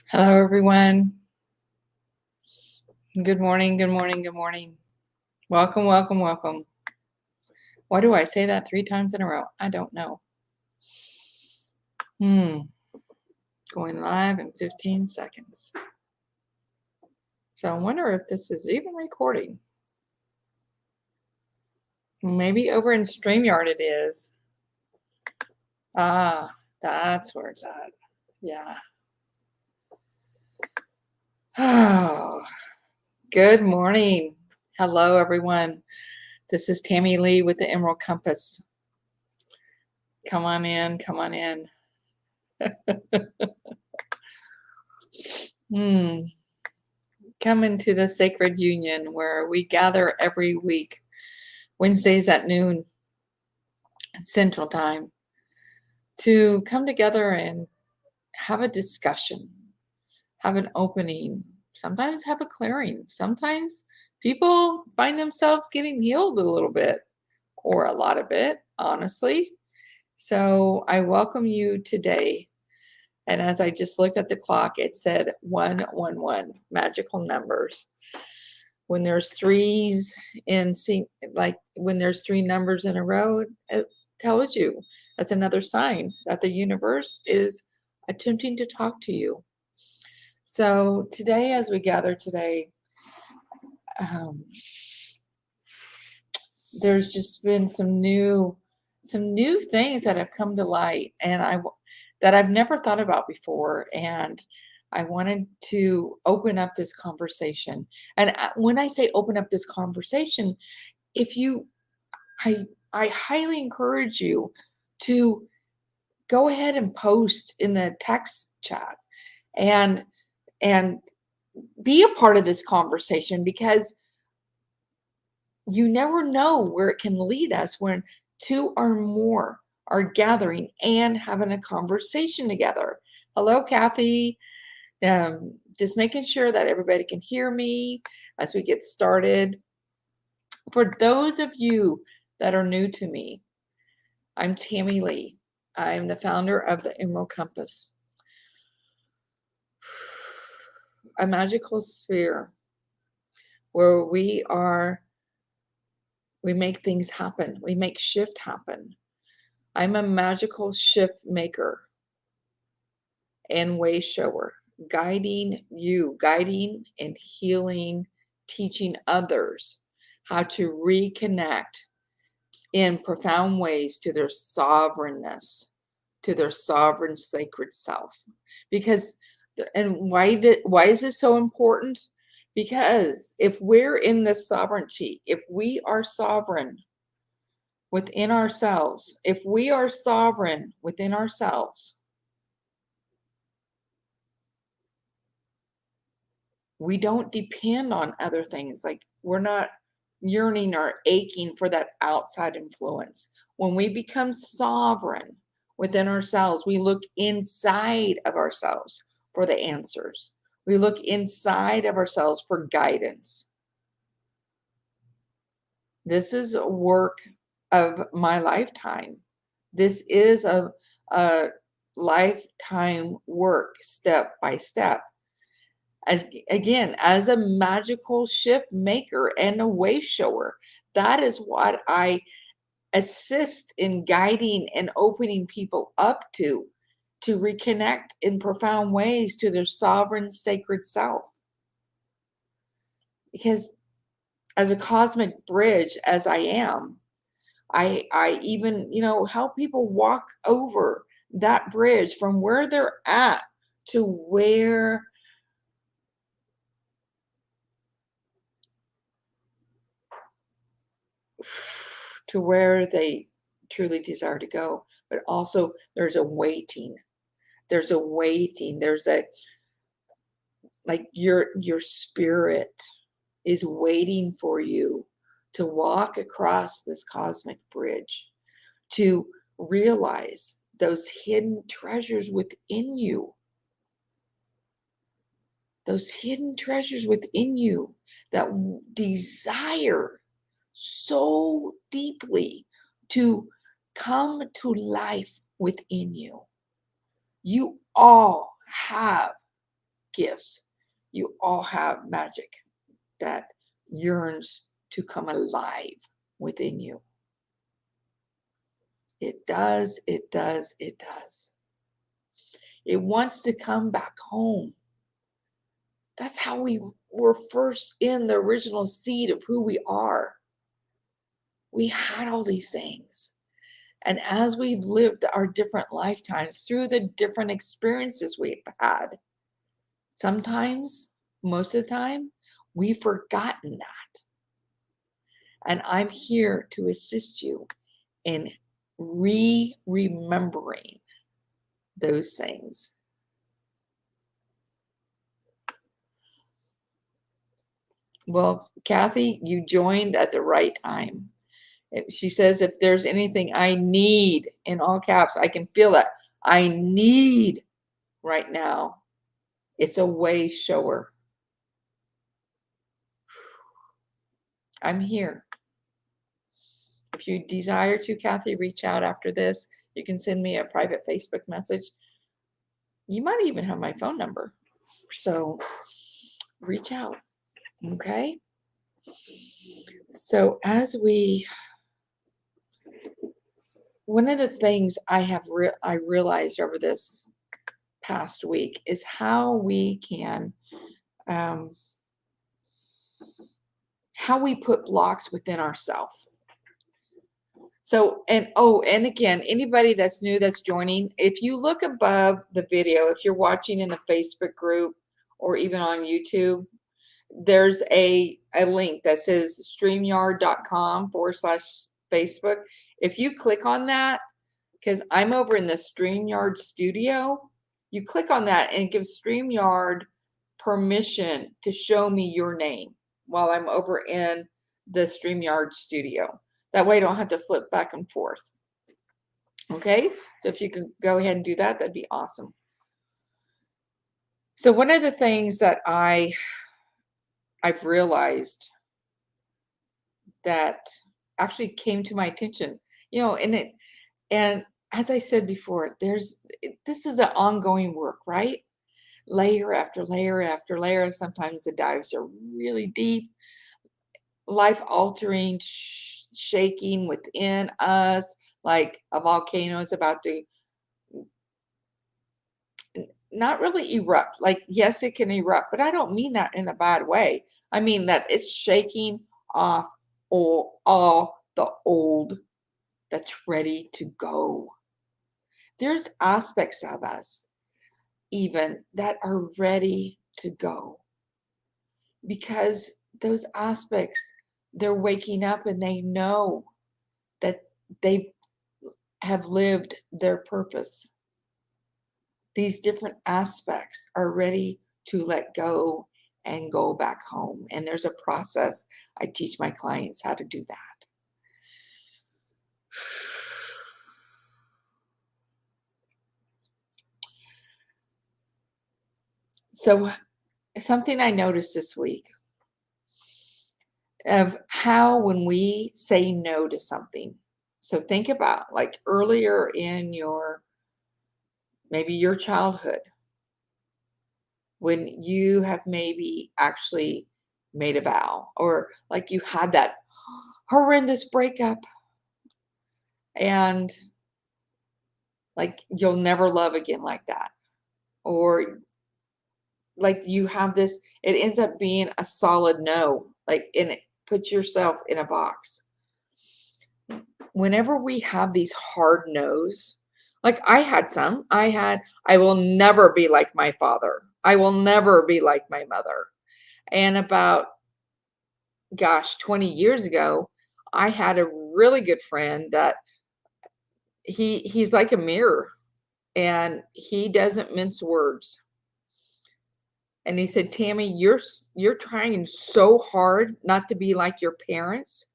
Hello, everyone. Good morning, good morning, good morning. Welcome, welcome, welcome. Why do I say that 3 times in a row? I don't know. Going live in 15 seconds. So I wonder if this is even recording. Maybe over in StreamYard it is. Ah, that's where it's at. Yeah. Oh, good morning. Hello, everyone. This is Tammy Lee with the Emerald Compass. Come on in, come on in. Come into the sacred union where we gather every week, Wednesdays at noon Central Time, to come together and have a discussion, have an opening, sometimes have a clearing. Sometimes people find themselves getting healed a little bit or a lot of it, honestly. So I welcome you today. And as I just looked at the clock, it said 111, magical numbers. When there's threes in sync, like when there's 3 numbers in a row, it tells you that's another sign that the universe is attempting to talk to you. So today, as we gather today, there's just been some new things that have come to light, and that I've never thought about before, and I wanted to open up this conversation. And when I say open up this conversation, if you I highly encourage you to go ahead and post in the text chat and and be a part of this conversation, because you never know where it can lead us when 2 or more are gathering and having a conversation together. Hello, Kathy. Just making sure that everybody can hear me as we get started. For those of you that are new to me, I'm Tammy Lee. I'm the founder of the Emerald Compass, a magical sphere where we make things happen. We make shift happen. I'm a magical shift maker and wayshower, guiding and healing, teaching others how to reconnect in profound ways to their sovereignness, to their sovereign sacred self. Because, and why is this so important? Because if we're in this sovereignty, if we are sovereign within ourselves, if we are sovereign within ourselves, we don't depend on other things. Like, we're not yearning or aching for that outside influence. When we become sovereign within ourselves, we look inside of ourselves for the answers. We look inside of ourselves for guidance. This is a work of my lifetime. This is a lifetime work, step by step. As a magical shift maker and a wayshower, that is what I assist in guiding and opening people up to reconnect in profound ways to their sovereign sacred self. Because as a cosmic bridge, as I am, I even, help people walk over that bridge from where they're at to where they truly desire to go. But also there's a waiting. There's a waiting. There's a, like, your spirit is waiting for you to walk across this cosmic bridge, to realize those hidden treasures within you. Those hidden treasures within you that desire so deeply to come to life within you. You all have gifts. You all have magic that yearns to come alive within you. It does, it does, it does. It wants to come back home. That's how we were first in the original seed of who we are. We had all these things. And as we've lived our different lifetimes through the different experiences we've had, sometimes, most of the time, we've forgotten that. And I'm here to assist you in remembering those things. Well, Kathy, you joined at the right time. She says, if there's anything I need, in all caps, I can feel that. I need right now. It's a Wayshower. I'm here. If you desire to, Kathy, reach out after this. You can send me a private Facebook message. You might even have my phone number. So reach out. Okay. So one of the things I realized over this past week is how we can, how we put blocks within ourselves. So, and again, anybody that's new that's joining, if you look above the video, if you're watching in the Facebook group or even on YouTube, there's a link that says streamyard.com/Facebook. If you click on that, because I'm over in the StreamYard studio, you click on that and it gives StreamYard permission to show me your name while I'm over in the StreamYard studio. That way I don't have to flip back and forth. Okay, so if you could go ahead and do that, that'd be awesome. So one of the things that I've realized that actually came to my attention, and as I said before, this is an ongoing work, right? Layer after layer after layer. Sometimes the dives are really deep, life altering, shaking within us, like a volcano is about to not really erupt. Like, yes, it can erupt, but I don't mean that in a bad way. I mean that it's shaking off all the old that's ready to go. There's aspects of us even that are ready to go because those aspects, they're waking up and they know that they have lived their purpose. These different aspects are ready to let go and go back home. And there's a process I teach my clients how to do that. So something I noticed this week of how when we say no to something, so think about like earlier in maybe your childhood, when you have maybe actually made a vow or like you had that horrendous breakup and like you'll never love again like that. Or like you have this, it ends up being a solid no, like put yourself in a box. Whenever we have these hard no's, like I will never be like my father. I will never be like my mother. And about, 20 years ago, I had a really good friend that he's like a mirror and he doesn't mince words. And he said, Tammy, you're trying so hard not to be like your parents.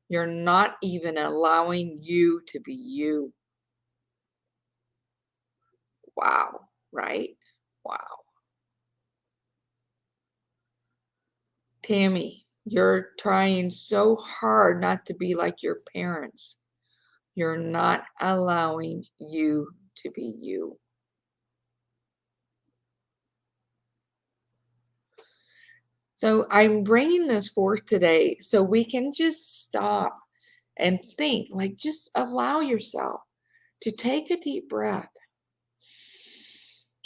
You're not even allowing you to be you. Wow, right? Wow. Tammy, you're trying so hard not to be like your parents. You're not allowing you to be you. So I'm bringing this forth today so we can just stop and think, like, just allow yourself to take a deep breath.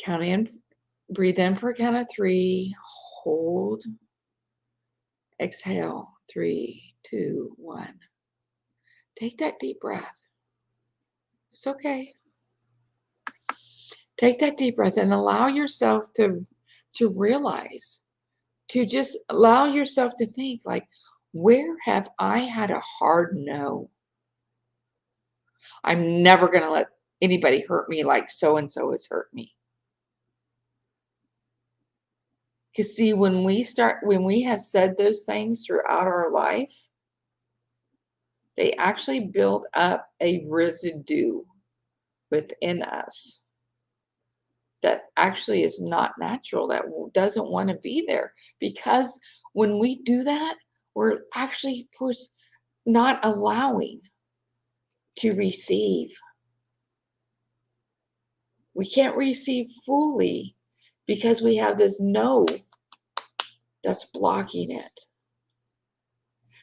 Count in, breathe in for a count of 3, hold, exhale, 3, 2, 1. Take that deep breath. It's okay. Take that deep breath and allow yourself to realize, to just allow yourself to think, like, where have I had a hard no? I'm never going to let anybody hurt me like so and so has hurt me. Because see, when we have said those things throughout our life, they actually build up a residue within us that actually is not natural, that doesn't want to be there. Because when we do that, we're actually not allowing to receive. We can't receive fully because we have this no that's blocking it.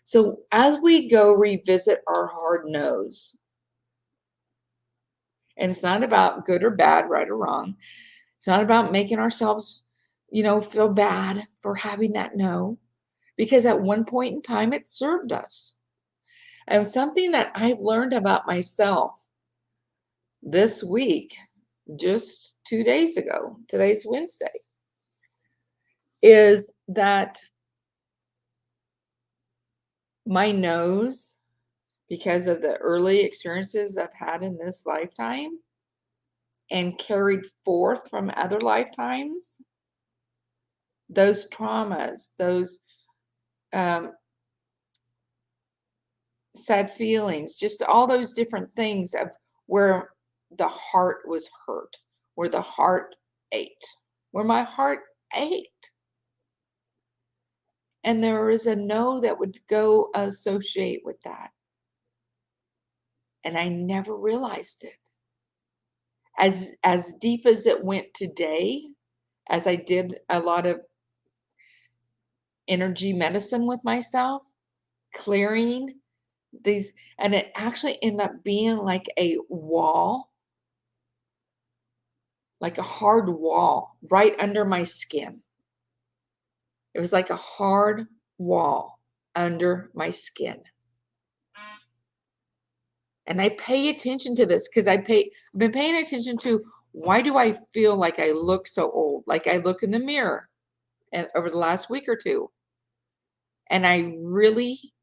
So as we go revisit our hard no's, and it's not about good or bad, right or wrong. It's not about making ourselves, feel bad for having that no, because at one point in time it served us. And something that I've learned about myself this week, just 2 days ago, today's Wednesday, is that my no's, because of the early experiences I've had in this lifetime and carried forth from other lifetimes, those traumas, those sad feelings, just all those different things of where the heart was hurt, where the heart ached, where my heart ached. And there is a no that would go associate with that. And I never realized it. As deep as it went today, as I did a lot of energy medicine with myself, clearing these, and it actually ended up being like a wall, like a hard wall right under my skin. It was like a hard wall under my skin. And I pay attention to this because I've been paying attention to, why do I feel like I look so old? Like I look in the mirror over the last week or two. And I really,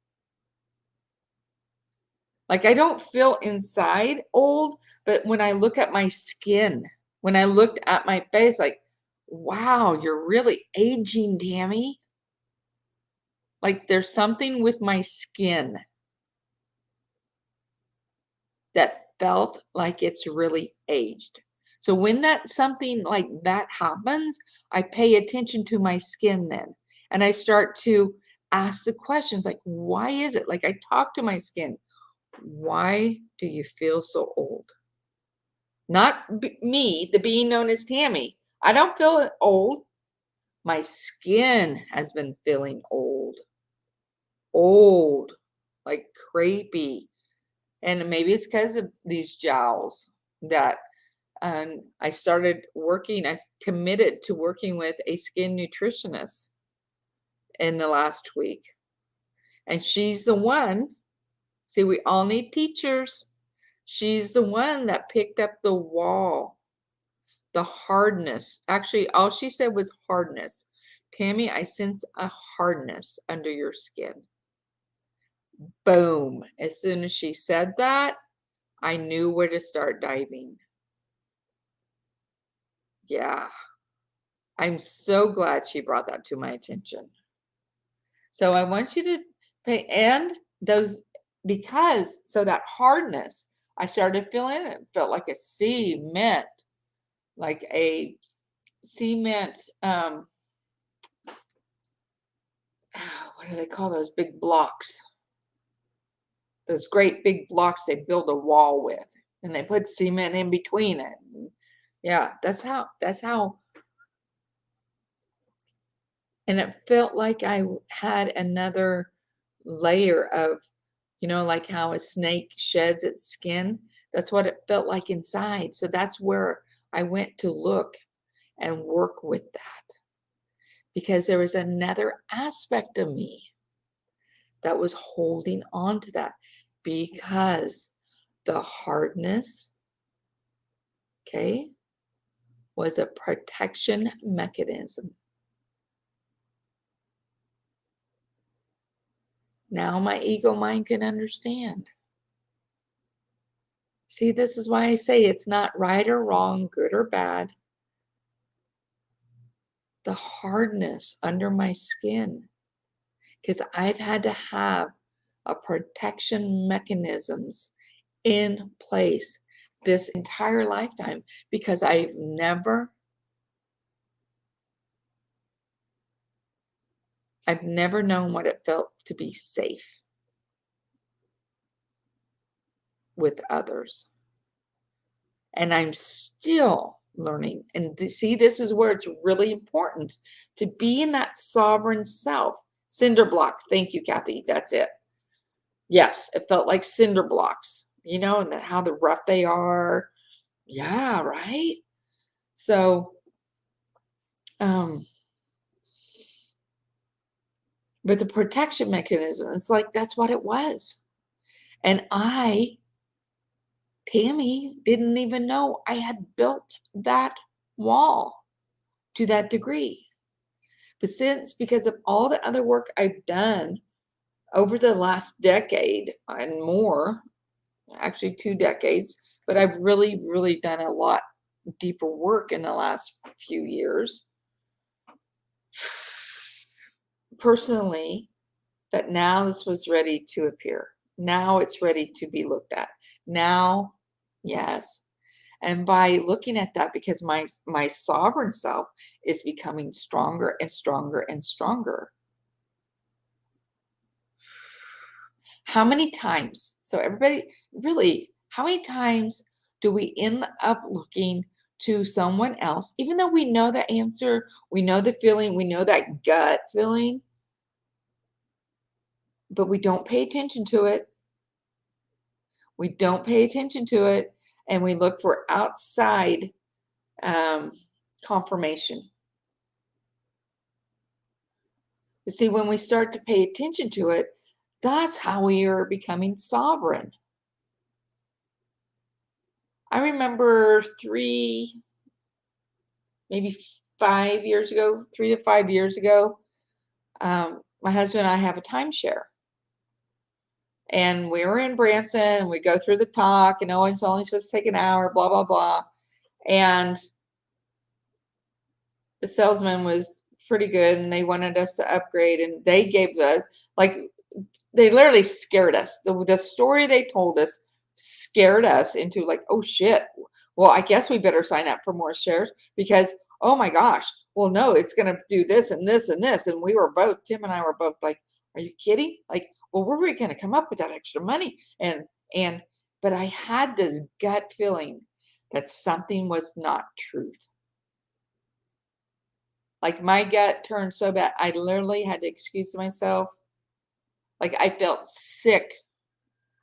like, I don't feel inside old, but when I look at my skin, when I looked at my face, like, wow, you're really aging, Tammy. Like there's something with my skin that felt like it's really aged. So when that something like that happens, I pay attention to my skin then. And I start to ask the questions like, why is it? Like I talk to my skin. Why do you feel so old? Not me, the being known as Tammy. I don't feel old. My skin has been feeling old. Old. Like crepey. And maybe it's because of these jowls that I started working, I committed to working with a skin nutritionist in the last week. And she's the one, see, we all need teachers. She's the one that picked up the wall, the hardness. Actually, all she said was hardness. Tammy, I sense a hardness under your skin. Boom. As soon as she said that, I knew where to start diving. Yeah. I'm so glad she brought that to my attention. So I want you to pay, and those, because, so that hardness, I started feeling it, felt like a cement, like a cement, what do they call those big blocks? Those great big blocks they build a wall with, and they put cement in between it. Yeah, that's how And it felt like had another layer of, like how a snake sheds its skin. That's what it felt like inside. So that's where I went to look and work with that, because there was another aspect of me that was holding on to that, because the hardness, okay, was a protection mechanism. Now my ego mind can understand. See, this is why I say it's not right or wrong, good or bad. The hardness under my skin, because I've had to have a protection mechanisms in place this entire lifetime, because I've never known what it felt to be safe with others. And I'm still learning. And see, this is where it's really important to be in that sovereign self. Cinder block. Thank you, Kathy. That's it. Yes, it felt like cinder blocks, and how the rough they are. Yeah, right. So, but the protection mechanism, it's like that's what it was. And Tammy, didn't even know I had built that wall to that degree. But because of all the other work I've done over the last decade and more, actually 2 decades, but I've really, really done a lot deeper work in the last few years, personally, that now this was ready to appear. Now it's ready to be looked at. Now, yes. And by looking at that, because my sovereign self is becoming stronger and stronger and stronger. How many times? So everybody, really, how many times do we end up looking to someone else, even though we know the answer, we know the feeling, we know that gut feeling, but we don't pay attention to it. We don't pay attention to it, and we look for outside confirmation. You see, when we start to pay attention to it, that's how we are becoming sovereign. I remember 3, maybe 5 years ago, 3 to 5 years ago, my husband and I have a timeshare. And we were in Branson, and we go through the talk, and it's only supposed to take an hour, blah, blah, blah. And the salesman was pretty good, and they wanted us to upgrade, and they gave us, they literally scared us. The story they told us scared us into oh shit, well, I guess we better sign up for more shares, because, oh my gosh, well, no, it's going to do this and this and this. And Tim and I were both like, are you kidding? Well, where are we going to come up with that extra money? But I had this gut feeling that something was not truth. My gut turned so bad, I literally had to excuse myself. I felt sick.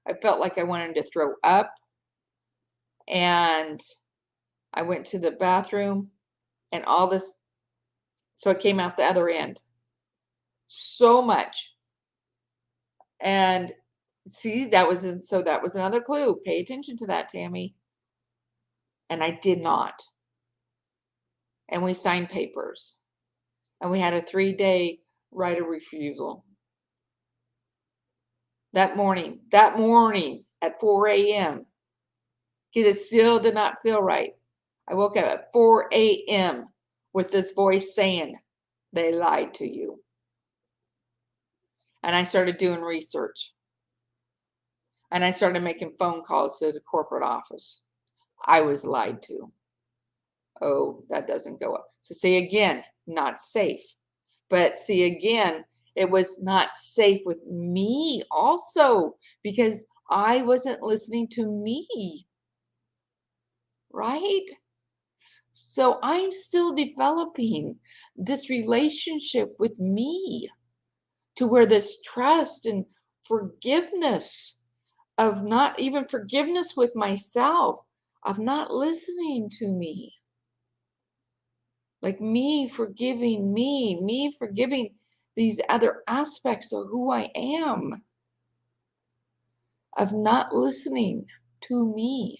I felt like I wanted to throw up. And I went to the bathroom, and all this, so it came out the other end. So much. And see, that was another clue. Pay attention to that, Tammy. And I did not. And we signed papers. And we had a 3-day right of refusal. That morning at 4 a.m., because it still did not feel right. I woke up at 4 a.m. with this voice saying, they lied to you. And I started doing research. And I started making phone calls to the corporate office. I was lied to. Oh, that doesn't go up. So see, again, not safe. But see, again, it was not safe with me also, because I wasn't listening to me. Right? So I'm still developing this relationship with me to where this trust and forgiveness of not even forgiveness with myself, of not listening to me, like me forgiving these other aspects of who I am, of not listening to me.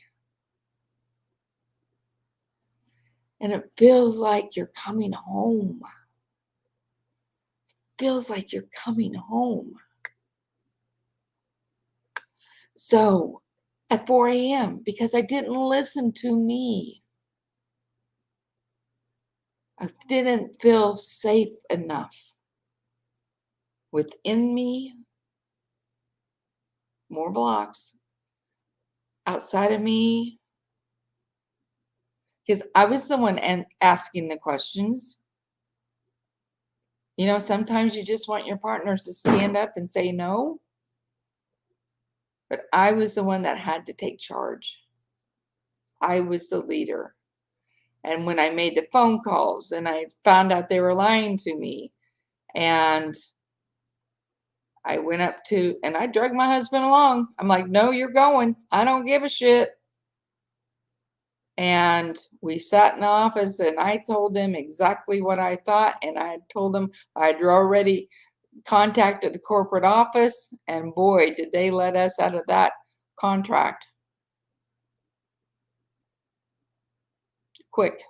And it feels like you're coming home. Feels like you're coming home. So at 4 a.m., because I didn't listen to me, I didn't feel safe enough within me, more blocks, outside of me, because I was the one asking the questions. You know, sometimes you just want your partners to stand up and say no, but I was the one that had to take charge. I was the leader. And when I made the phone calls and I found out they were lying to me, and I went up to, and I dragged my husband along. I'm like, no, you're going. I don't give a shit. And we sat in the office and I told them exactly what I thought. And I told them I'd already contacted the corporate office. And boy, did they let us out of that contract quick.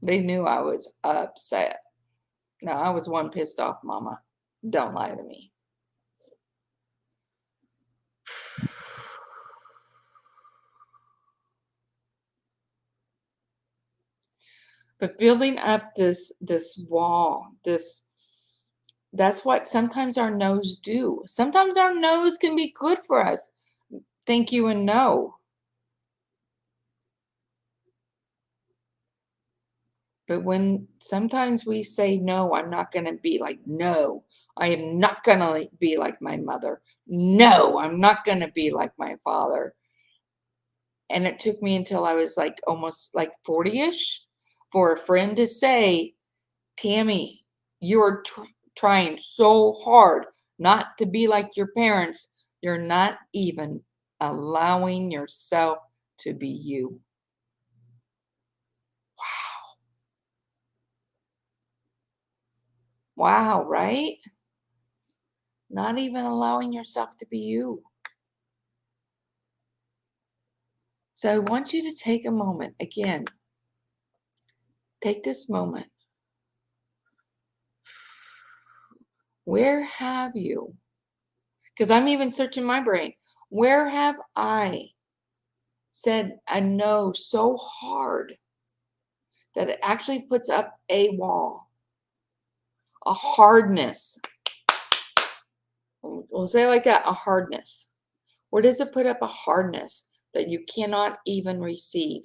They knew I was upset. No, I was one pissed off mama. Don't lie to me. But building up this wall, that's what sometimes our no's do. Sometimes our no's can be good for us. Thank you and no. But when sometimes we say no, I'm not going to be like, no, I am not going to be like my mother. No, I'm not going to be like my father. And it took me until I was like almost like 40-ish for a friend to say, Tammy, you're trying so hard not to be like your parents. You're not even allowing yourself to be you. Wow, right? Not even allowing yourself to be you. So I want you to take a moment. Again, take this moment. Where have you? Because I'm even searching my brain. Where have I said a no so hard that it actually puts up a wall, a hardness? We'll say it like that, a hardness. Where does it put up a hardness that you cannot even receive?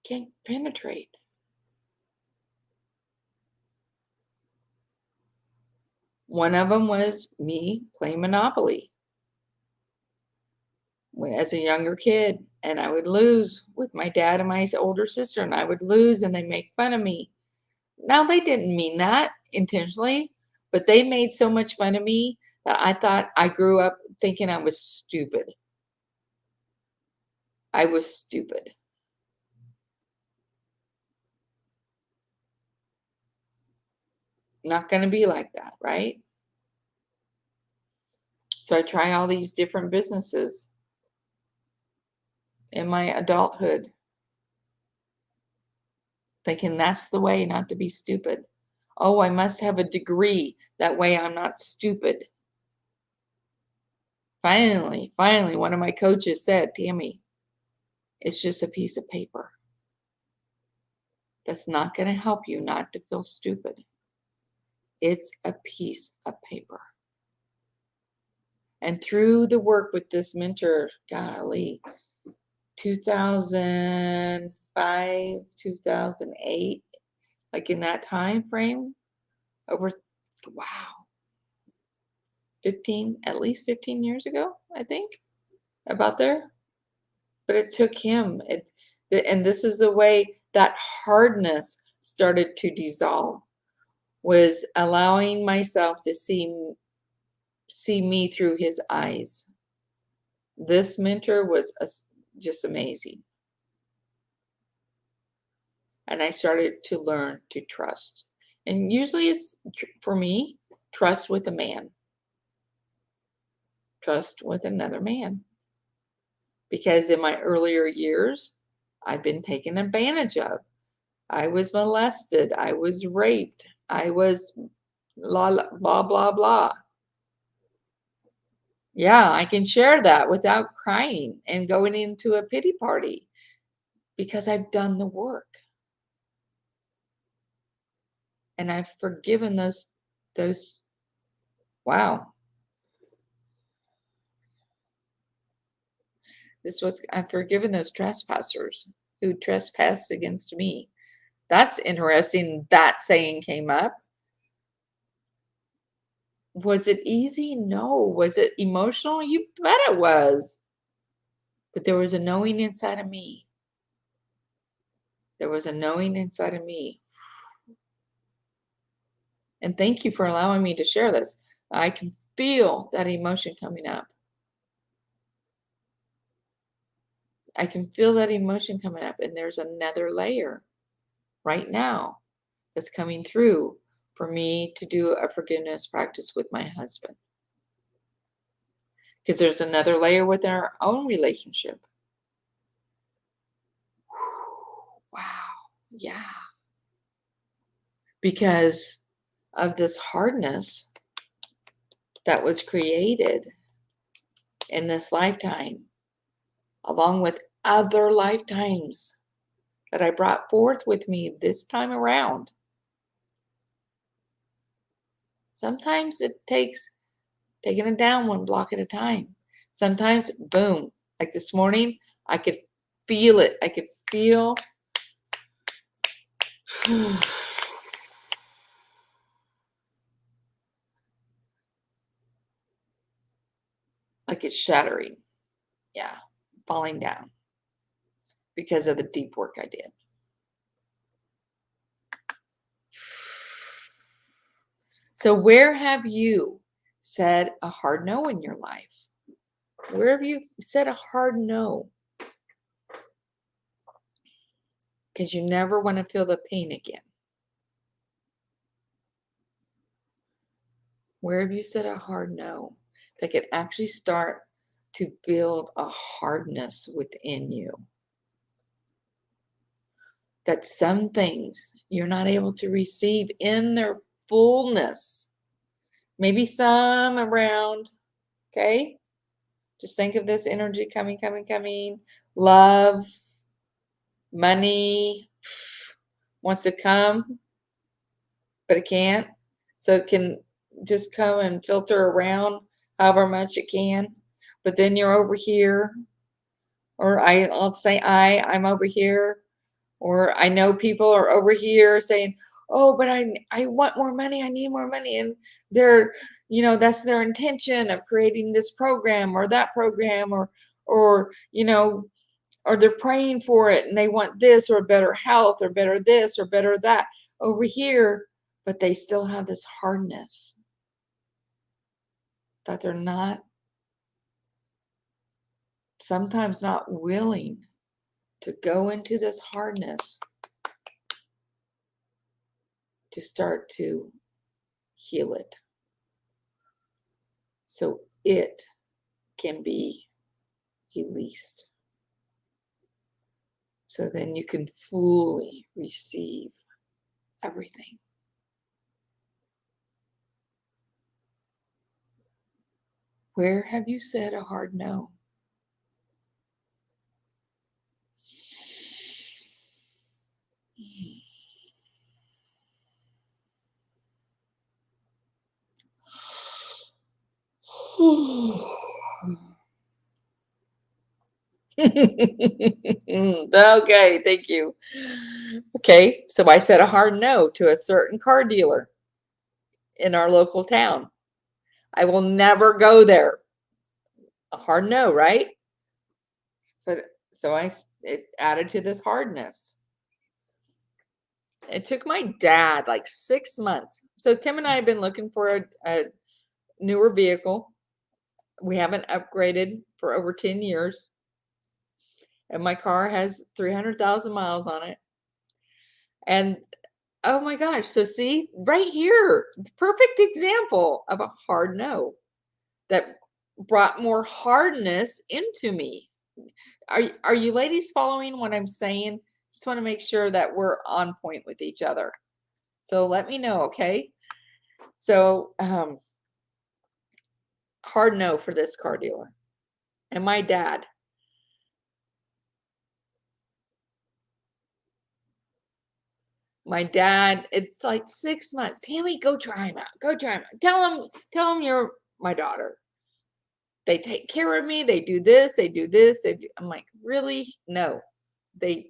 Can't penetrate. One of them was me playing Monopoly as a younger kid, and I would lose with my dad and my older sister, and I would lose, and they make fun of me. Now, they didn't mean that intentionally, but they made so much fun of me that I thought I grew up thinking I was stupid. I was stupid. Not going to be like that, right? So I try all these different businesses in my adulthood, thinking that's the way not to be stupid. Oh, I must have a degree. That way I'm not stupid. Finally, one of my coaches said, Tammy, it's just a piece of paper. That's not going to help you not to feel stupid. It's a piece of paper. And through the work with this mentor, golly, 2005, 2008, like in that time frame, over, wow, 15, at least 15 years ago, I think. about there, but it took him. And this is the way that hardness started to dissolve, was allowing myself to see me through his eyes. This mentor was just amazing. And I started to learn to trust. And usually it's, for me, trust with a man, trust with another man. Because in my earlier years, I've been taken advantage of. I was molested. I was raped. I was blah, blah, blah. Yeah, I can share that without crying and going into a pity party because I've done the work. And I've forgiven those, wow. I've forgiven those trespassers who trespassed against me. That's interesting. That saying came up. Was it easy? No. Was it emotional? You bet it was. But there was a knowing inside of me. There was a knowing inside of me. And thank you for allowing me to share this. I can feel that emotion coming up. I can feel that emotion coming up. And there's another layer right now that's coming through for me to do a forgiveness practice with my husband. Because there's another layer with our own relationship. Wow. Yeah. Because of this hardness that was created in this lifetime, along with other lifetimes that I brought forth with me this time around. Sometimes it takes taking it down one block at a time. Sometimes, boom, like this morning, I could feel it. I could feel like it's shattering. Yeah, falling down because of the deep work I did. So where have you said a hard no in your life? Where have you said a hard no? Because you never want to feel the pain again. Where have you said a hard no that could actually start to build a hardness within you? That some things you're not able to receive in their fullness. Maybe some around, okay? Just think of this energy coming, coming, coming. Love, money wants to come, but it can't. So it can just come and filter around however much it can. But then you're over here, or I'll say I'm over here, or I know people are over here saying, oh, but I want more money. I need more money. And they're, that's their intention of creating this program or that program, or, or they're praying for it and they want this or better health or better this or better that over here, but they still have this hardness that they're sometimes not willing to go into this hardness to start to heal it so it can be released. So then you can fully receive everything. Where have you said a hard no? Okay, thank you. Okay, so I said a hard no to a certain car dealer in our local town. I will never go there. A hard no, right? But so it added to this hardness. It took my dad like 6 months. So Tim and I have been looking for a newer vehicle. We haven't upgraded for over 10 years. And my car has 300,000 miles on it. And oh my gosh, so see, right here, perfect example of a hard no that brought more hardness into me. Are you ladies following what I'm saying? Just want to make sure that we're on point with each other. So let me know, okay? So hard no for this car dealer. And my dad. My dad, it's like 6 months. Tammy, go try him out. Go try him out. Tell him you're my daughter. They take care of me. They do this. They do this. They do. I'm like, really? No.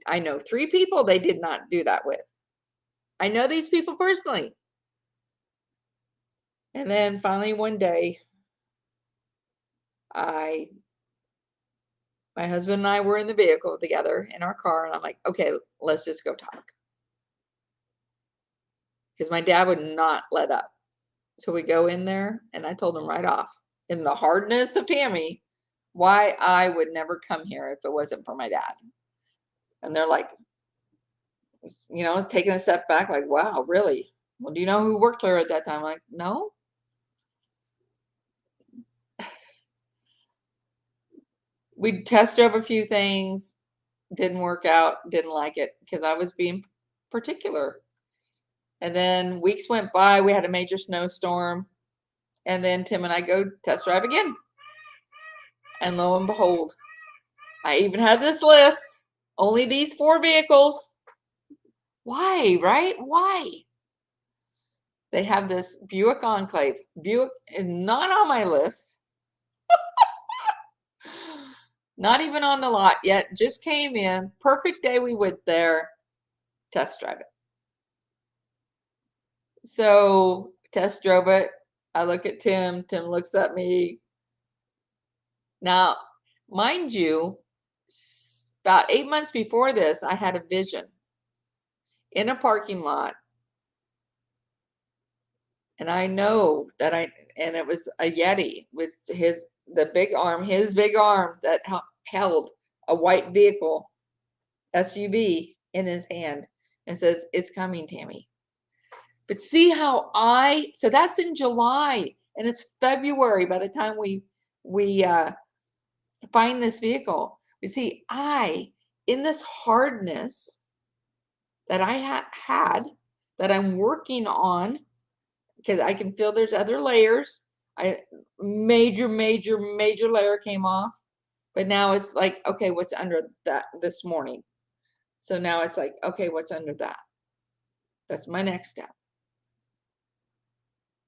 I know 3 people they did not do that with. I know these people personally. And then finally one day, my husband and I were in the vehicle together in our car, and I'm like, okay, let's just go talk. Because my dad would not let up. So we go in there, and I told him right off, in the hardness of Tammy, why I would never come here if it wasn't for my dad. And they're like, taking a step back, like, wow, really? Well, do you know who worked here at that time? I'm like, no. We test drove a few things, didn't work out, didn't like it because I was being particular. And then weeks went by, we had a major snowstorm, and then Tim and I go test drive again. And lo and behold, I even had this list, only these 4 vehicles. Why, right? Why? They have this Buick Enclave. Buick is not on my list. Not even on the lot yet. Just came in. Perfect day we went there. Test drive it. So test drove it. I look at Tim. Tim looks at me. Now, mind you, about 8 months before this, I had a vision in a parking lot. And I know that and it was a Yeti with his big arm that held a white vehicle, SUV, in his hand and says, "It's coming, Tammy." But see how so that's in July and it's February by the time we find this vehicle. You see, in this hardness that I had that I'm working on, because I can feel there's other layers. Major layer came off, but now it's like, okay, what's under that this morning? So now it's like, okay, what's under that? That's my next step.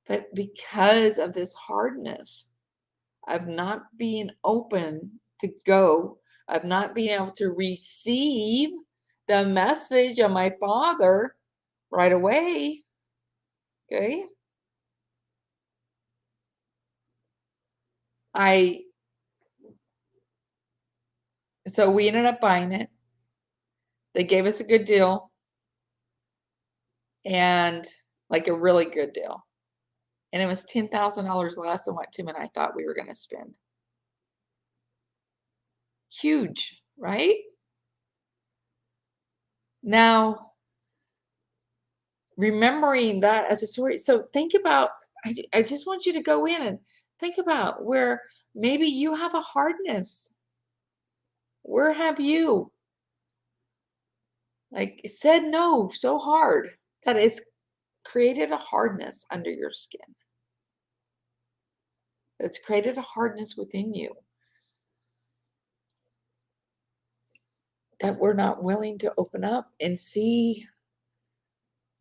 But because of this hardness of not being open to go, of not being able to receive the message of my Father right away, okay? So we ended up buying it. They gave us a good deal, and like a really good deal. And it was $10,000 less than what Tim and I thought we were going to spend. Huge, right? Now, remembering that as a story. So think about, I just want you to go in and think about where maybe you have a hardness. Where have you said no so hard that it's created a hardness under your skin? It's created a hardness within you that we're not willing to open up and see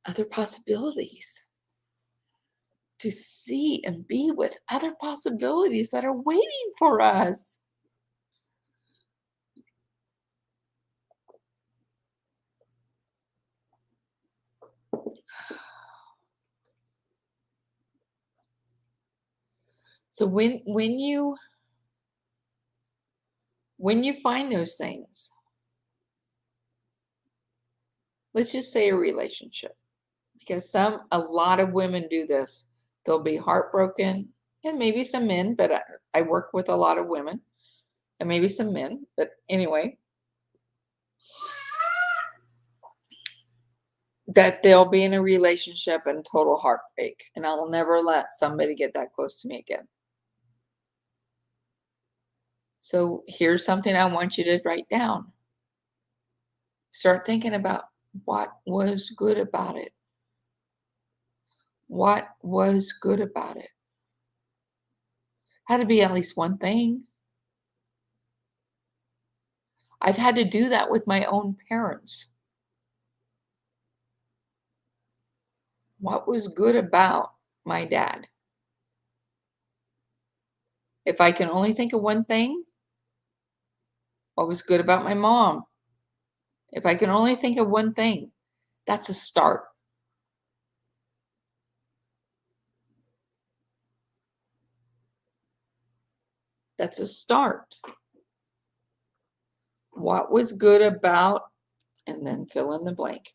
other possibilities, to see and be with other possibilities that are waiting for us. So when when you find those things, let's just say a relationship, because a lot of women do this. They'll be heartbroken, and maybe some men, but I work with a lot of women, and maybe some men, but anyway, that they'll be in a relationship and total heartbreak, and I'll never let somebody get that close to me again. So here's something I want you to write down. Start thinking about what was good about it. What was good about it? Had to be at least one thing. I've had to do that with my own parents. What was good about my dad? If I can only think of one thing, what was good about my mom? If I can only think of one thing, that's a start. That's a start. What was good about, and then fill in the blank.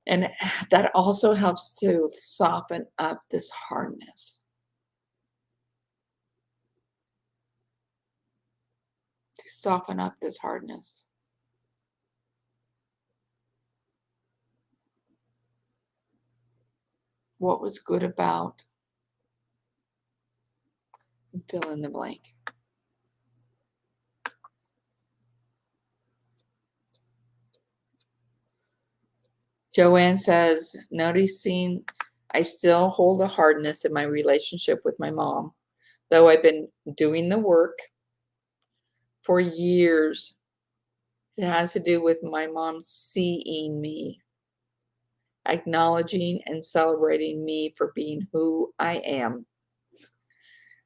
And that also helps to soften up this hardness. To soften up this hardness. What was good about, and fill in the blank. Joanne says, noticing I still hold a hardness in my relationship with my mom, though I've been doing the work for years. It has to do with my mom seeing me, acknowledging and celebrating me for being who I am.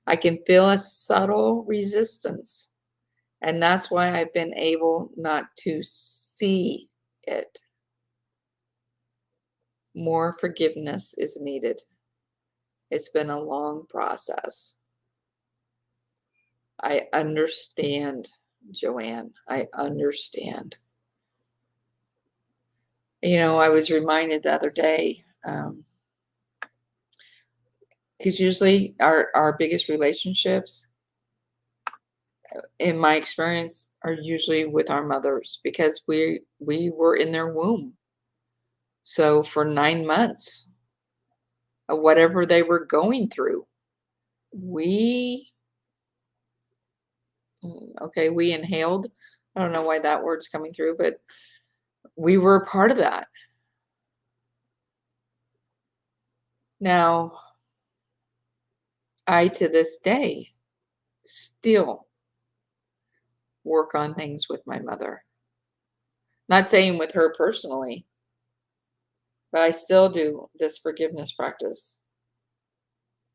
I can feel a subtle resistance, and that's why I've been able not to see it. More forgiveness is needed. It's been a long process. I understand, Joanne. I understand. I was reminded the other day, because usually our biggest relationships, in my experience, are usually with our mothers, because we were in their womb. So for 9 months of whatever they were going through, we we inhaled. I don't know why that word's coming through, but we were a part of that. Now, I, to this day, still work on things with my mother. Not saying with her personally, but I still do this forgiveness practice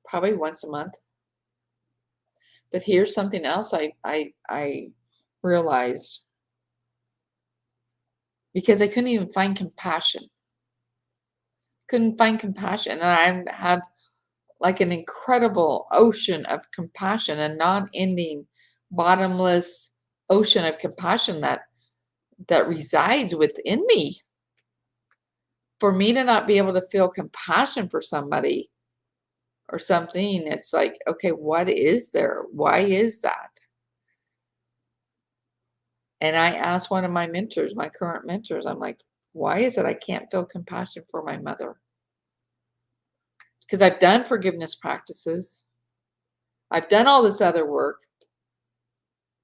probably once a month. But here's something else I realized, because I couldn't even find compassion. Couldn't find compassion. And I had like an incredible ocean of compassion, a non-ending, bottomless ocean of compassion that resides within me. For me to not be able to feel compassion for somebody or something, it's like, okay, what is there? Why is that? And I asked one of my mentors, my current mentors, I'm like, why is it I can't feel compassion for my mother? Because I've done forgiveness practices. I've done all this other work,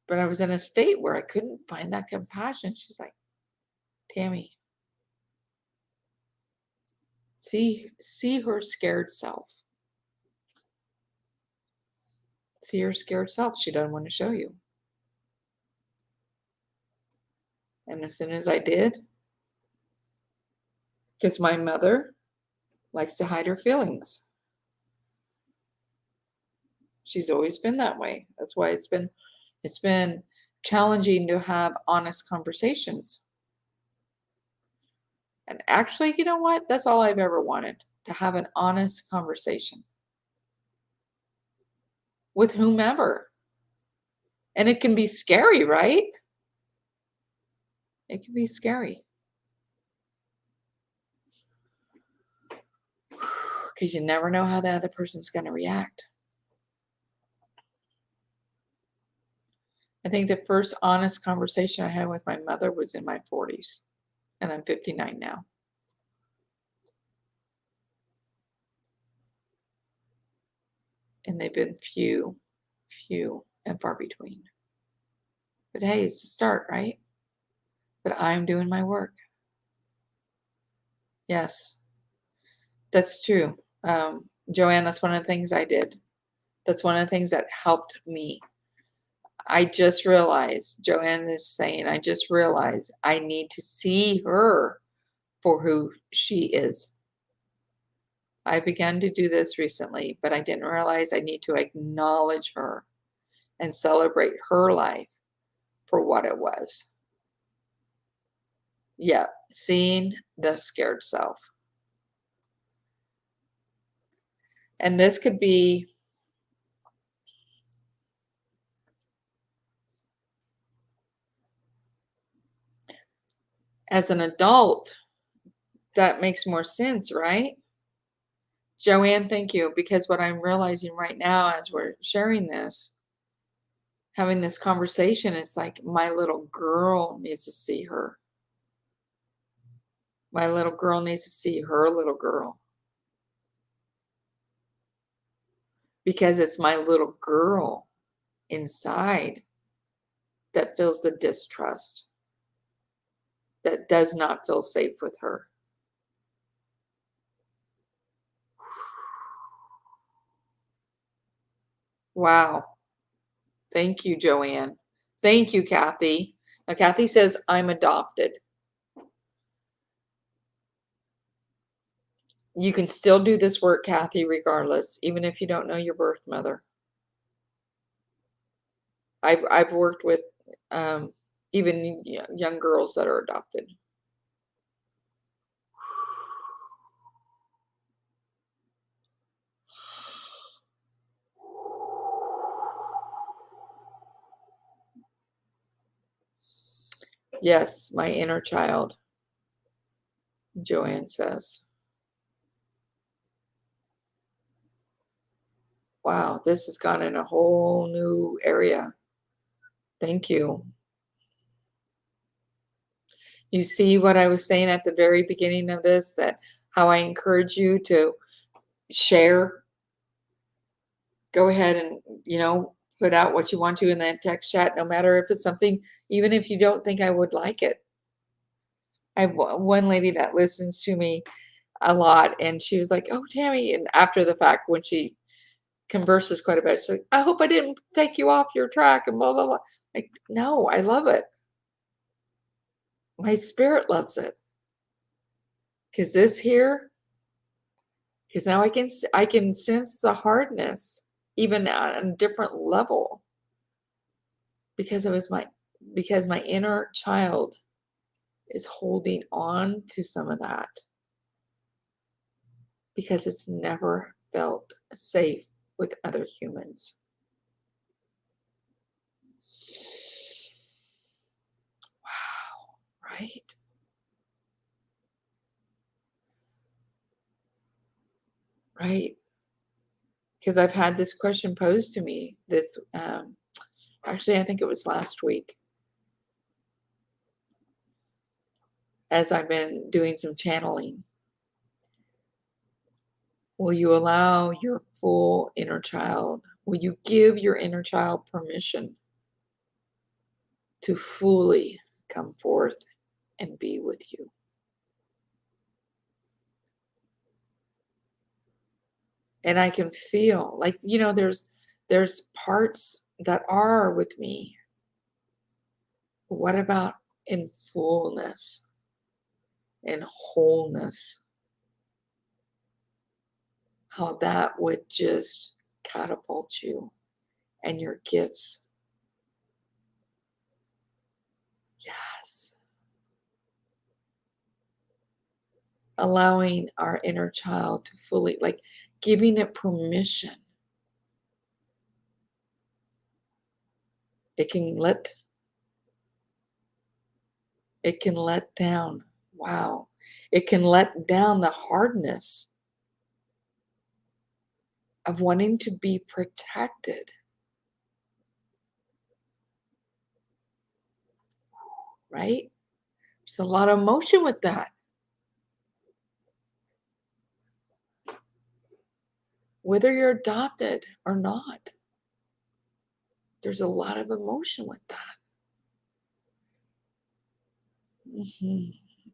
but I was in a state where I couldn't find that compassion. She's like, Tammy, see her scared self. See her scared self. She doesn't want to show you. And as soon as I did, because my mother likes to hide her feelings. She's always been that way. That's why it's been challenging to have honest conversations. And actually, you know what? That's all I've ever wanted, to have an honest conversation with whomever. And it can be scary, right? It can be scary because you never know how the other person's going to react. I think the first honest conversation I had with my mother was in my 40s, and I'm 59 now. And they've been few, and far between. But hey, it's a start, right? But I'm doing my work. Yes, that's true. Joanne, that's one of the things I did. That's one of the things that helped me. I just realized, Joanne is saying, I just realized I need to see her for who she is. I began to do this recently, but I didn't realize I need to acknowledge her and celebrate her life for what it was. Yeah, seeing the scared self. And this could be as an adult, that makes more sense, right? Joanne, thank you. Because what I'm realizing right now as we're sharing this, having this conversation, is like my little girl needs to see her. My little girl needs to see her little girl. Because it's my little girl inside that feels the distrust, that does not feel safe with her. Wow. Thank you, Joanne. Thank you, Kathy. Now, Kathy says, I'm adopted. You can still do this work, Kathy, regardless, even if you don't know your birth mother. I've worked with even young girls that are adopted. Yes, my inner child, Joanne says. Wow, this has gone in a whole new area. Thank you. You see what I was saying at the very beginning of this, that how I encourage you to share. Go ahead and, put out what you want to in that text chat, no matter if it's something, even if you don't think I would like it. I have one lady that listens to me a lot, and she was like, "Oh, Tammy," and after the fact, when she converses quite a bit, she's like, "I hope I didn't take you off your track," and blah, blah, blah. Like, no, I love it. My spirit loves it. Because this here, because now I can sense the hardness even on a different level because because my inner child is holding on to some of that because it's never felt safe with other humans. Wow, right? Right. Because I've had this question posed to me actually, I think it was last week as I've been doing some channeling. Will you allow your full inner child? Will you give your inner child permission to fully come forth and be with you? And I can feel like, there's parts that are with me. What about in fullness, in wholeness? How that would just catapult you and your gifts. Yes. Allowing our inner child to fully, like, giving it permission. It can let down. Wow. It can let down the hardness of wanting to be protected, right? There's a lot of emotion with that. Whether you're adopted or not, there's a lot of emotion with that.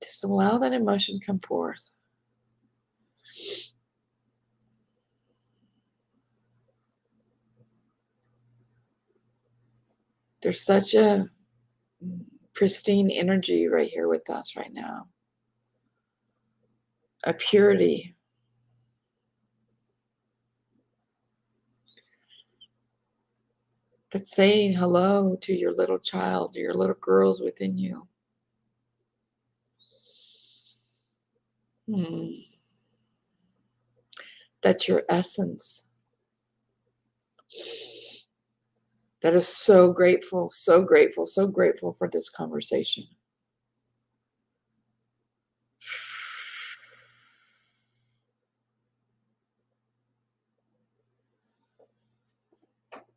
Just allow that emotion to come forth. There's such a pristine energy right here with us right now. A purity. That's saying hello to your little child, your little girls within you. That's your essence. That is so grateful, so grateful, so grateful for this conversation.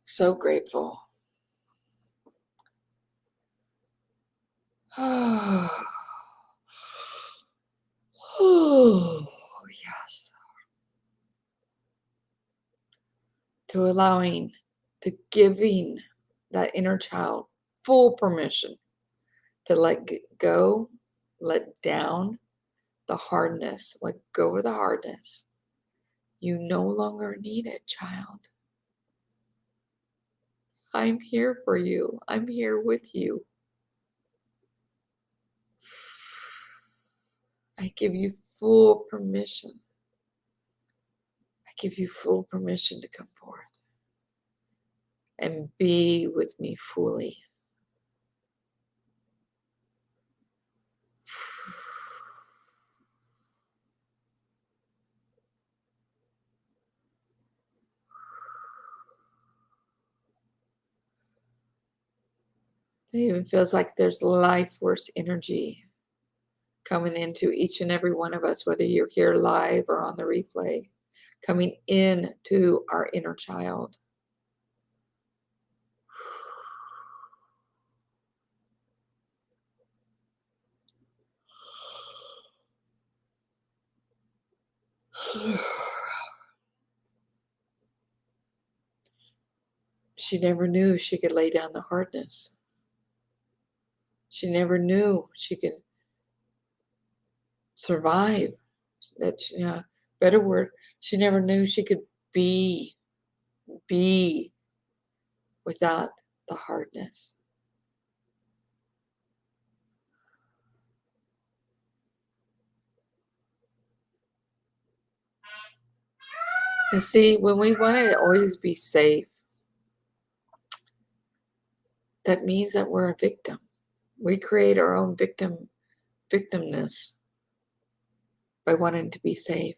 So grateful. Oh, yes. To allowing, to giving that inner child full permission to let go, let down the hardness, let go of the hardness. You no longer need it, child. I'm here for you. I'm here with you. I give you full permission. I give you full permission to come forth and be with me fully. It even feels like there's life force energy coming into each and every one of us, whether you're here live or on the replay, coming in to our inner child. She never knew she could lay down the hardness. She never knew she could survive. That's better word. She never knew she could be without the hardness. And see, when we want to always be safe, that means that we're a victim. We create our own victimness by wanting to be safe.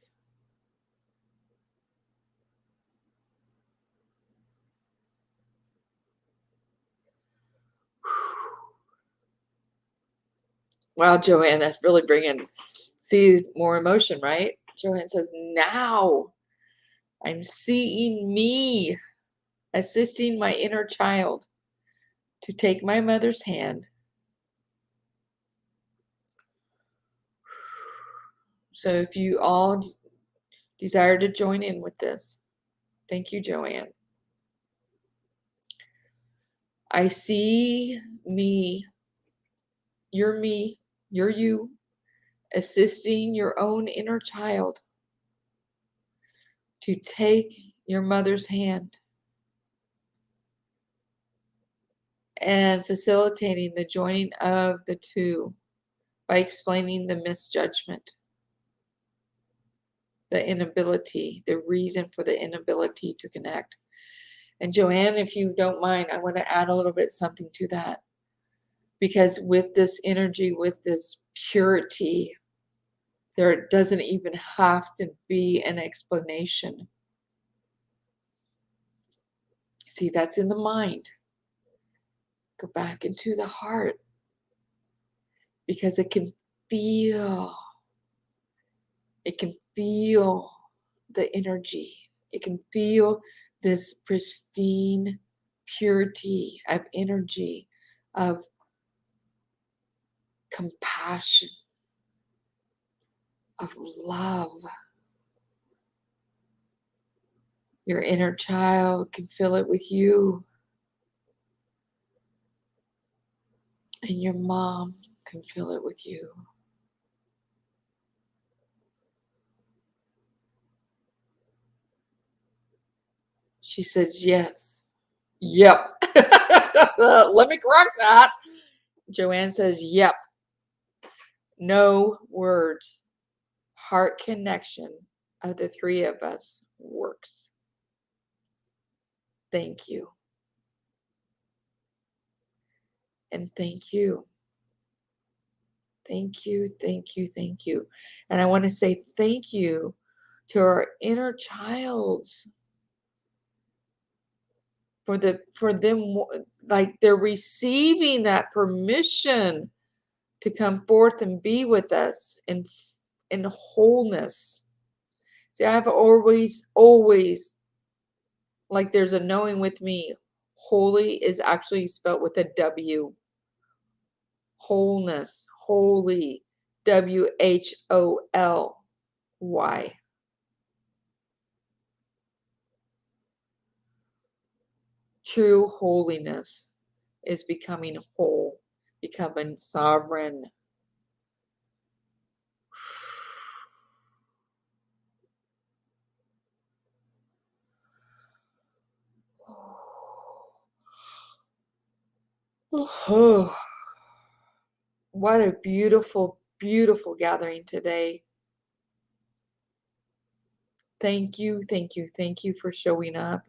Wow, Joanne, that's really bringing, more emotion, right? Joanne says, now I'm seeing me assisting my inner child to take my mother's hand. So if you all desire to join in with this, thank you, Joanne. I see me, you're you, assisting your own inner child to take your mother's hand and facilitating the joining of the two by explaining the misjudgment, the inability, the reason for the inability to connect. And Joanne, if you don't mind, I want to add a little bit something to that. Because with this energy, with this purity, there doesn't even have to be an explanation. See, that's in the mind. Go back into the heart because feel, it can feel the energy. It can feel this pristine purity of energy, of compassion, of love. Your inner child can feel it with you, and your mom can feel it with you. She says, yes. Yep. Let me correct that. Joanne says, yep. No words. Heart connection of the three of us works. Thank you. And thank you. Thank you, thank you, thank you. And I want to say thank you to our inner child for them, like they're receiving that permission to come forth and be with us in wholeness. See, I've always, like there's a knowing with me, holy is actually spelled with a W. Wholeness, holy, WHOLY. True holiness is becoming whole, becoming sovereign. Oh, what a beautiful, beautiful gathering today. Thank you, thank you, thank you for showing up.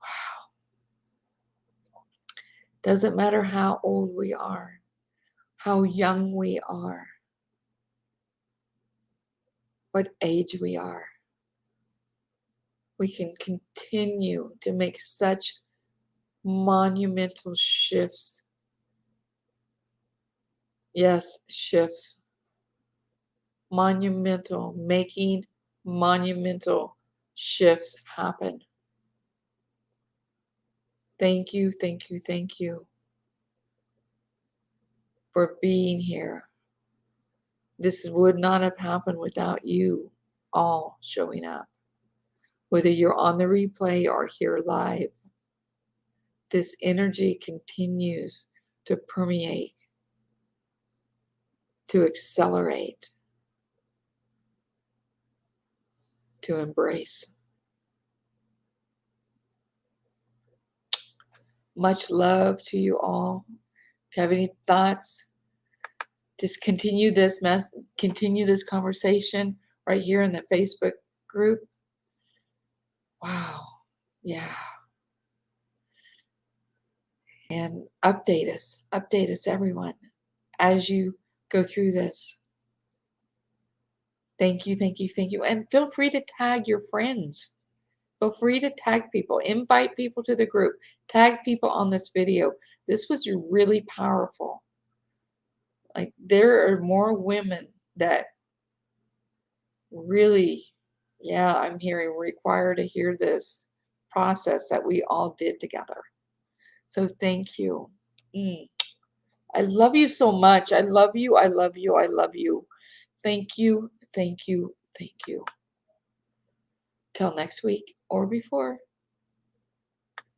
Wow. Doesn't matter how old we are, how young we are, what age we are. We can continue to make such monumental shifts. Yes, shifts. Monumental, making monumental shifts happen. Thank you, thank you, thank you for being here. This would not have happened without you all showing up. Whether you're on the replay or here live, this energy continues to permeate, to accelerate, to embrace. Much love to you all. If you have any thoughts, just continue this conversation right here in the Facebook group. Wow. Yeah. And update us, everyone, as you go through this. Thank you, thank you, thank you. And feel free to tag your friends. Feel free to tag people, invite people to the group, tag people on this video. This was really powerful. Like there are more women that really, yeah, I'm hearing require to hear this process that we all did together. So thank you. I love you so much. I love you. I love you. I love you. Thank you. Thank you. Thank you. Till next week or before.